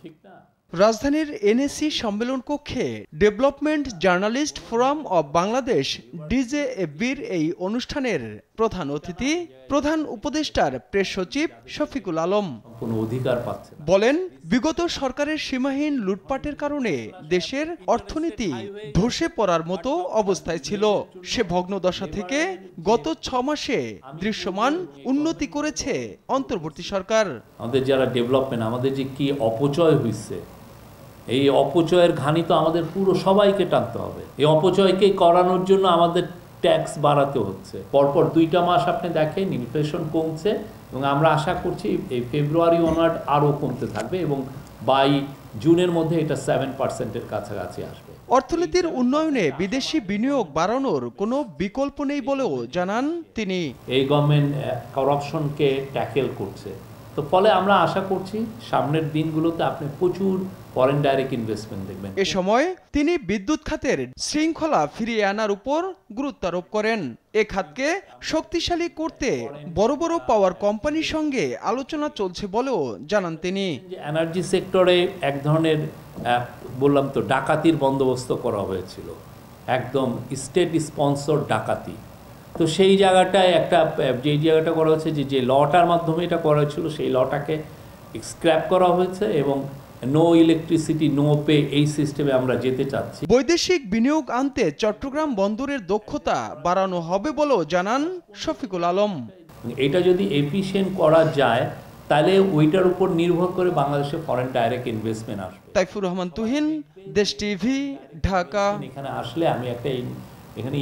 ঠিক না। রাজধানীর এনএসি সম্মেলন কক্ষে development journalist forum of Bangladesh ডিজেএফবির এই অনুষ্ঠানের প্রধান অতিথি প্রধান উপদেষ্টার প্রেস সচিব শফিকুল আলম কোনো অধিকার পাচ্ছে না। বলেন, বিগত সরকারের সীমাহীন লুটপাটের কারণে দেশের অর্থনীতি ধসে পড়ার মতো অবস্থায় ছিল। সে ভগ্নদশা থেকে গত 6 মাসে দৃশ্যমান উন্নতি করেছে অন্তর্বর্তী সরকার। আমাদের যারা ডেভেলপমেন্ট, আমাদের যে কি অপচয় হয়েছে, এই অপচয়ের ঘানি তো আমাদের পুরো সবাইকে টানতে হবে। এই অপচয়কে করানোর জন্য আমাদের ট্যাক্স বাড়াতে হচ্ছে। পরপর 2টা মাস আপনি দেখেন ইনফ্লেশন কমছে, এবং আমরা আশা করছি এই ফেব্রুয়ারি অনওয়ার্ড আরও কমতে থাকবে, এবং বাই জুনের মধ্যে এটা 7%-এর কাছাকাছি আসবে। অর্থনীতির উন্নয়নে বিদেশি বিনিয়োগ বাড়ানোর কোনো বিকল্প নেই বলেও জানান তিনি। এই গভর্নমেন্ট করাপশনকে ট্যাকেল করছে, তো ফলে আমরা আশা করছি সামনের দিনগুলোতে আপনি প্রচুর ফরেন ডাইরেক্ট ইনভেস্টমেন্ট দেখবেন। এ সময় তিনি বিদ্যুৎ খাতের শৃঙ্খলা ফিরিয়ে আনার উপর গুরুত্ব আরোপ করেন। এ খাতকে শক্তিশালী করতে বড় বড় পাওয়ার কোম্পানির সঙ্গে আলোচনা চলছে বলেও জানান তিনি। এনার্জি সেক্টরে এক ধরনের বললাম তো ডাকাতির বন্দোবস্ত করা হয়েছিল, একদম স্টেট স্পন্সর ডাকাতি। তো সেই জায়গাটায় যেই জায়গাটা করা হয়েছে, যে লটার মাধ্যমে এটা করা হয়েছিল, সেই লটাকে স্ক্র্যাপ করা হয়েছে, এবং নো ইলেকট্রিসিটি নো পে এই সিস্টেমে আমরা যেতে চাচ্ছি। বৈদেশিক বিনিয়োগ আনতে চট্টগ্রাম বন্দরের দক্ষতা বাড়ানো হবে বলেও জানান শফিকুল আলম। এটা যদি এফিশিয়েন্ট করা যায়, তাহলে ওইটার উপর নির্ভর করে বাংলাদেশে ফরেন ডাইরেক্ট ইনভেস্টমেন্ট আসবে। তাইফুর রহমান তুহিন, দেশ টিভি, ঢাকা। এখানে আসলে আমি একটা এখানে